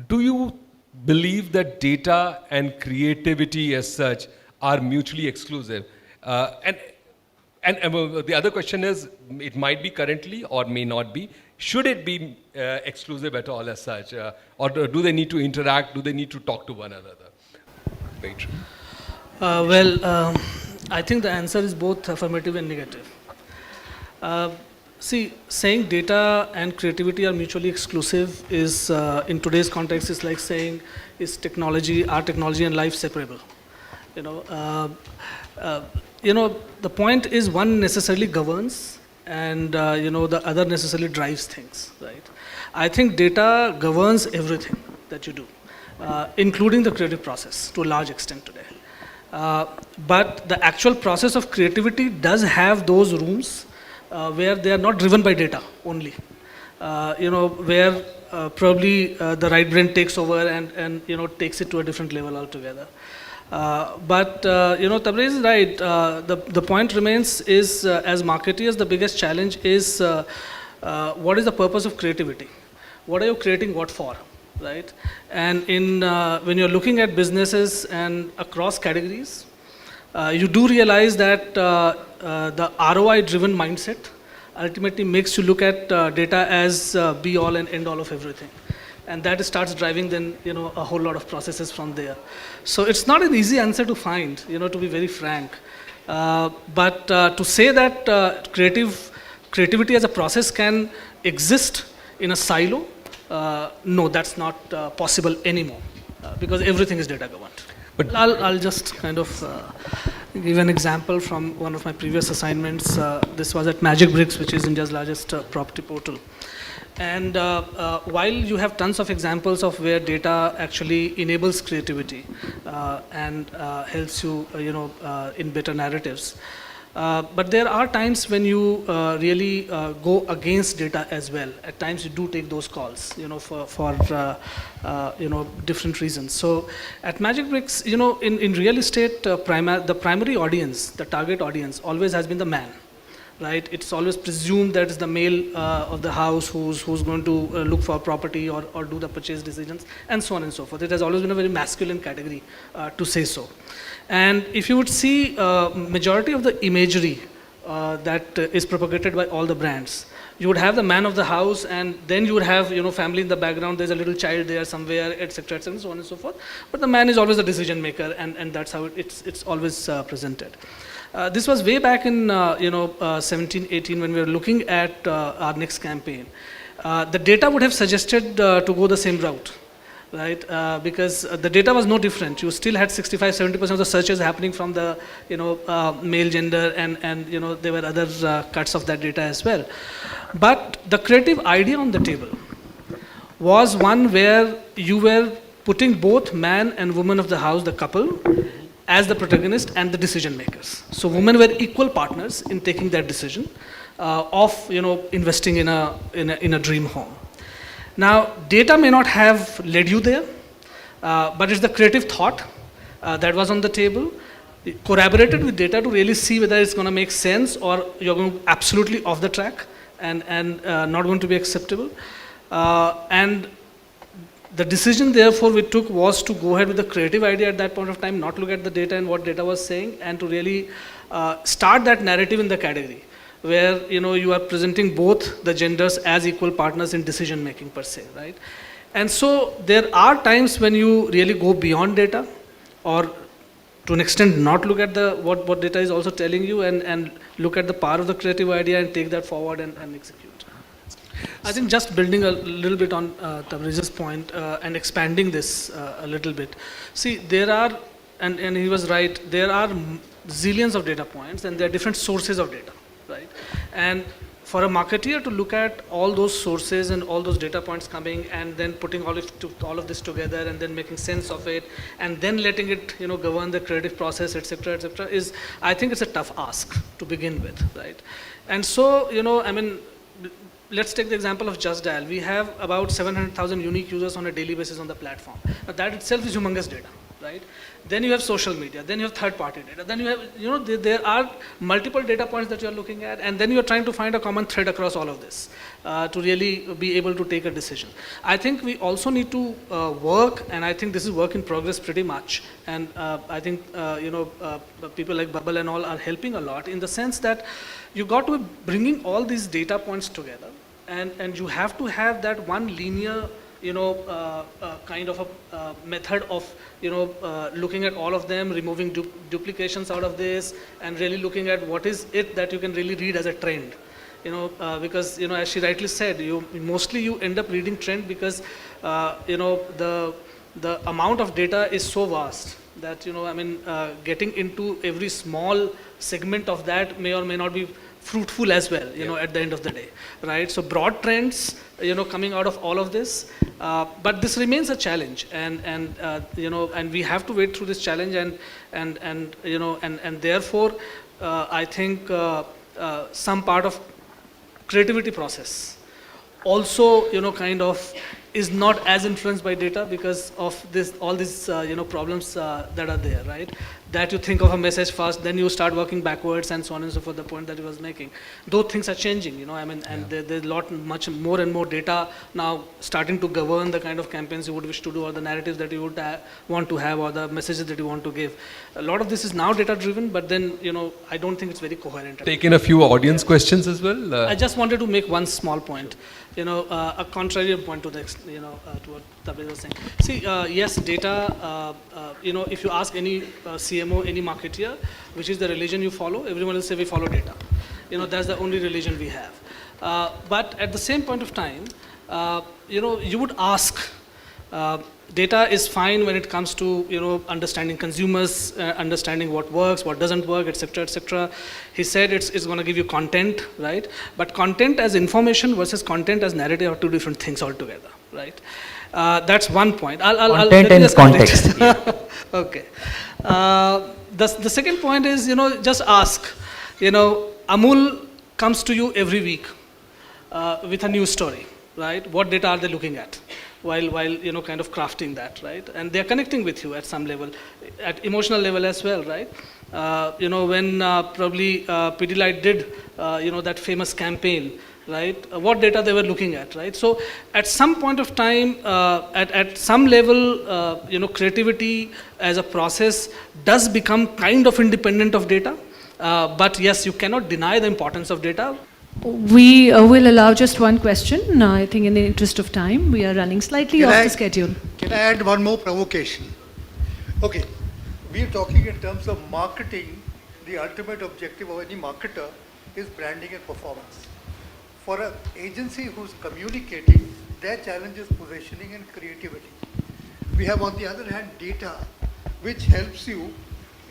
do you believe that data and creativity as such are mutually exclusive? And the other question is, it might be currently or may not be. Should it be exclusive at all as such? Or do they need to interact? Do they need to talk to one another? Wait. I think the answer is both affirmative and negative. See, saying data and creativity are mutually exclusive is, in today's context, is like saying, is our technology and life separable? The point is one necessarily governs and, the other necessarily drives things, right? I think data governs everything that you do, including the creative process to a large extent today. But the actual process of creativity does have those rooms where they are not driven by data only, where probably the right brain takes over and takes it to a different level altogether. But Tabriz is right. The point remains is, as marketeers, the biggest challenge is what is the purpose of creativity? What are you creating what for, right? And when you're looking at businesses and across categories, you do realize that the ROI-driven mindset ultimately makes you look at data as be all and end all of everything. And that starts driving then, a whole lot of processes from there. So it's not an easy answer to find, to be very frank. But to say that creativity as a process can exist in a silo, no, that's not possible anymore, because everything is data governed. But I'll just kind of give an example from one of my previous assignments. This was at Magic Bricks, which is India's largest property portal. And while you have tons of examples of where data actually enables creativity and helps you, in better narratives, but there are times when you really go against data as well. At times you do take those calls, for different reasons. So at Magic Bricks, in real estate, the primary audience, the target audience, always has been the man. Right? It's always presumed that it's the male of the house who's going to look for property or do the purchase decisions, and so on and so forth. It has always been a very masculine category, to say so. And if you would see majority of the imagery that is propagated by all the brands, you would have the man of the house, and then you would have family in the background. There's a little child there somewhere, etc., etc., and so on and so forth. But the man is always the decision maker, and that's how it's always presented. This was way back in 17, 18 when we were looking at our next campaign. The data would have suggested to go the same route, right? Because the data was no different. You still had 65-70% of the searches happening from the male gender, and there were other cuts of that data as well. But the creative idea on the table was one where you were putting both man and woman of the house, the couple, as the protagonist and the decision makers. So women were equal partners in taking that decision of investing in a dream home. Now, data may not have led you there, but it's the creative thought that was on the table, corroborated with data to really see whether it's going to make sense or you're going absolutely off the track and not going to be acceptable. And the decision, therefore, we took was to go ahead with the creative idea at that point of time, not look at the data and what data was saying, and to really start that narrative in the category, where you are presenting both the genders as equal partners in decision making per se, right? And so there are times when you really go beyond data, or to an extent not look at what data is also telling you, and look at the power of the creative idea and take that forward and execute. I think just building a little bit on Tabriz's point and expanding this a little bit. See, there are, and he was right, there are zillions of data points and there are different sources of data, right? And for a marketeer to look at all those sources and all those data points coming and then putting all of this together and then making sense of it and then letting it govern the creative process, etc., is, I think it's a tough ask to begin with, right? And so, I mean, let's take the example of Just Dial. We have about 700,000 unique users on a daily basis on the platform. Now, that itself is humongous data, right? Then you have social media, then you have third-party data, then you have, there are multiple data points that you're looking at, and then you're trying to find a common thread across all of this to really be able to take a decision. I think we also need to work, and I think this is work in progress pretty much, and I think, people like Bubble and all are helping a lot in the sense that you got to be bringing all these data points together, and you have to have that one linear kind of a method of, looking at all of them, removing duplications out of this, and really looking at what is it that you can really read as a trend. Because, as she rightly said, mostly you end up reading trend because, the amount of data is so vast that, getting into every small segment of that may or may not be fruitful as well, at the end of the day, right? So broad trends, coming out of all of this, but this remains a challenge, and we have to wait through this challenge, and therefore, I think some part of creativity process also, kind of is not as influenced by data because of all these problems that are there, right? That you think of a message first, then you start working backwards, and so on and so forth. The point that he was making, those things are changing, and there's much more and more data now starting to govern the kind of campaigns you would wish to do, or the narratives that you would want to have, or the messages that you want to give. A lot of this is now data driven, but then I don't think it's very coherent. Taken a few audience questions as well. I just wanted to make one small point, a contrarian point to the to what Tabir was saying. See, yes, data. If you ask any CMO, any marketeer, which is the religion you follow, everyone will say we follow data. That's the only religion we have. But at the same point of time, you would ask. Data is fine when it comes to understanding consumers, understanding what works, what doesn't work, etc., etc. He said it's going to give you content, right? But content as information versus content as narrative are two different things altogether, right? That's one point. Content and context. Okay. The second point is just ask. Amul comes to you every week with a news story, right? What data are they looking at? While kind of crafting that, right? And they're connecting with you at some level, at emotional level as well, right? When probably Pidilite did, that famous campaign, right? What data they were looking at, right? So at some point of time, at some level, creativity as a process does become kind of independent of data. But yes, you cannot deny the importance of data. We will allow just one question. I think in the interest of time, we are running slightly off the schedule. Can I add one more provocation? Okay, we are talking in terms of marketing. The ultimate objective of any marketer is branding and performance. For an agency who's communicating, their challenge is positioning and creativity. We have, on the other hand, data, which helps you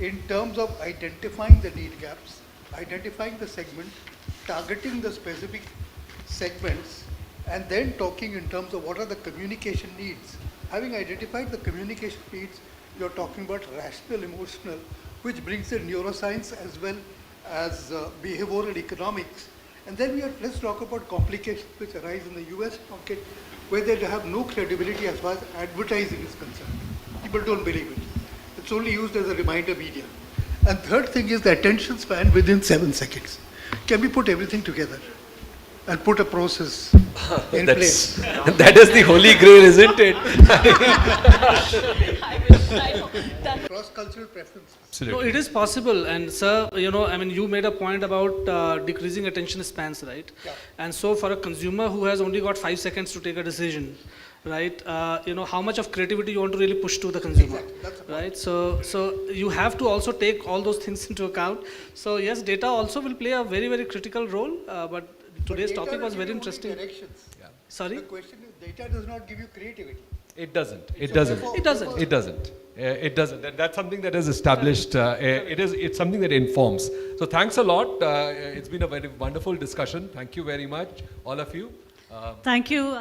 in terms of identifying the need gaps, identifying the segment, targeting the specific segments, and then talking in terms of what are the communication needs. Having identified the communication needs, you're talking about rational, emotional, which brings in neuroscience as well as behavioral economics. And then let's talk about complications which arise in the US market, where they have no credibility as far as advertising is concerned. People don't believe it. It's only used as a reminder media. And third thing is the attention span within 7 seconds. Can we put everything together and put a process in place? That is the holy grail, isn't it? Cross-cultural preferences. Absolutely. No, it is possible. And sir, you made a point about decreasing attention spans, right? Yeah. And so for a consumer who has only got 5 seconds to take a decision, right? How much of creativity you want to really push to the consumer, Exactly. right? So you have to also take all those things into account. So yes, data also will play a very, very critical role. But today's topic was very interesting. Yeah. Sorry? The question is, data does not give you creativity. It doesn't. It So doesn't. therefore- It doesn't. It doesn't. It doesn't. That's something that is established. It's something that informs. So thanks a lot. It's been a very wonderful discussion. Thank you very much, all of you. Thank you.